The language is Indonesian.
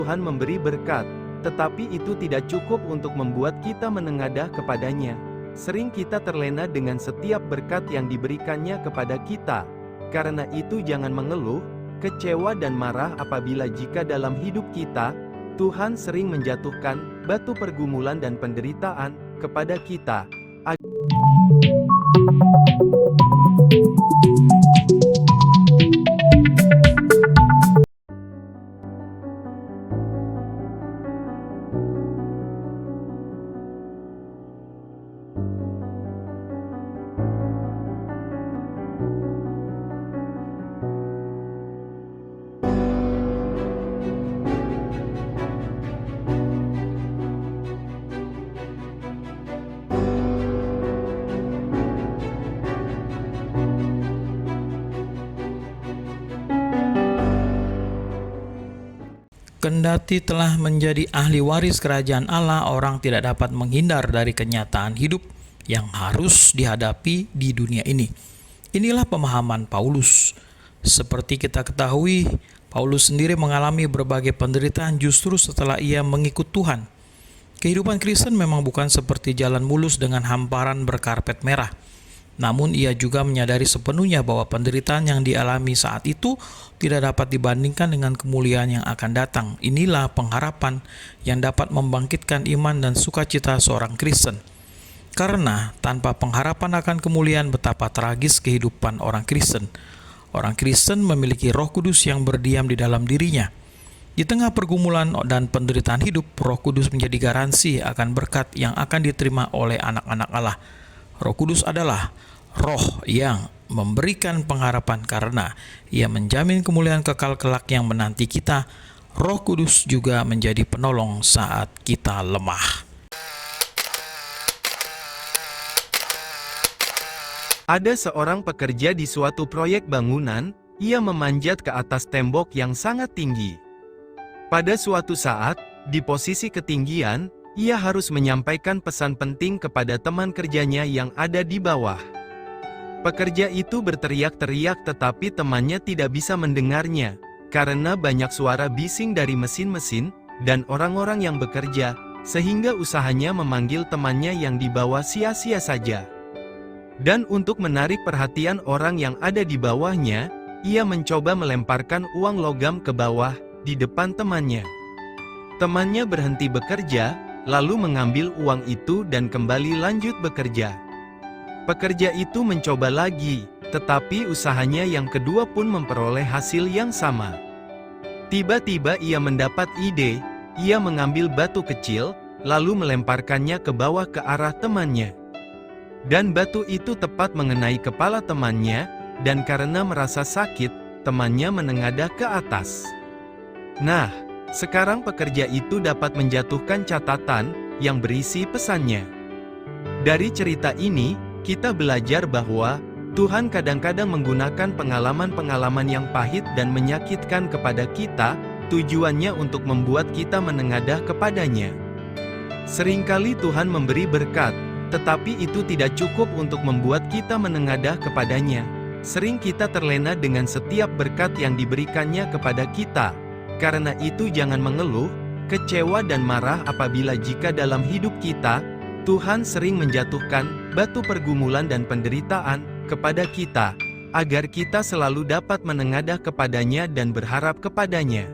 Tuhan memberi berkat, tetapi itu tidak cukup untuk membuat kita menengadah kepadanya. Sering kita terlena dengan setiap berkat yang diberikannya kepada kita. Karena itu jangan mengeluh, kecewa dan marah apabila jika dalam hidup kita, Tuhan sering menjatuhkan batu pergumulan dan penderitaan kepada kita. Kendati telah menjadi ahli waris kerajaan Allah, orang tidak dapat menghindar dari kenyataan hidup yang harus dihadapi di dunia ini. Inilah pemahaman Paulus. Seperti kita ketahui, Paulus sendiri mengalami berbagai penderitaan justru setelah ia mengikut Tuhan. Kehidupan Kristen memang bukan seperti jalan mulus dengan hamparan berkarpet merah. Namun ia juga menyadari sepenuhnya bahwa penderitaan yang dialami saat itu tidak dapat dibandingkan dengan kemuliaan yang akan datang. Inilah pengharapan yang dapat membangkitkan iman dan sukacita seorang Kristen. Karena tanpa pengharapan akan kemuliaan, betapa tragis kehidupan orang Kristen. Orang Kristen memiliki Roh Kudus yang berdiam di dalam dirinya. Di tengah pergumulan dan penderitaan hidup, Roh Kudus menjadi garansi akan berkat yang akan diterima oleh anak-anak Allah. Roh Kudus adalah Roh yang memberikan pengharapan karena ia menjamin kemuliaan kekal kelak yang menanti kita. Roh Kudus juga menjadi penolong saat kita lemah. Ada seorang pekerja di suatu proyek bangunan, ia memanjat ke atas tembok yang sangat tinggi. Pada suatu saat, di posisi ketinggian, ia harus menyampaikan pesan penting kepada teman kerjanya yang ada di bawah. Pekerja itu berteriak-teriak tetapi temannya tidak bisa mendengarnya, karena banyak suara bising dari mesin-mesin, dan orang-orang yang bekerja, sehingga usahanya memanggil temannya yang di bawah sia-sia saja. Dan untuk menarik perhatian orang yang ada di bawahnya, ia mencoba melemparkan uang logam ke bawah, di depan temannya. Temannya berhenti bekerja, lalu mengambil uang itu dan kembali lanjut bekerja. Pekerja itu mencoba lagi, tetapi usahanya yang kedua pun memperoleh hasil yang sama. Tiba-tiba ia mendapat ide, ia mengambil batu kecil, lalu melemparkannya ke bawah ke arah temannya. Dan batu itu tepat mengenai kepala temannya, dan karena merasa sakit, temannya menengadah ke atas. Nah, sekarang pekerja itu dapat menjatuhkan catatan yang berisi pesannya. Dari cerita ini, kita belajar bahwa Tuhan kadang-kadang menggunakan pengalaman-pengalaman yang pahit dan menyakitkan kepada kita, tujuannya untuk membuat kita menengadah kepadanya. Seringkali Tuhan memberi berkat, tetapi itu tidak cukup untuk membuat kita menengadah kepadanya. Sering kita terlena dengan setiap berkat yang diberikannya kepada kita. Karena itu jangan mengeluh, kecewa dan marah apabila jika dalam hidup kita, Tuhan sering menjatuhkan batu pergumulan dan penderitaan kepada kita, agar kita selalu dapat menengadah kepadanya dan berharap kepadanya.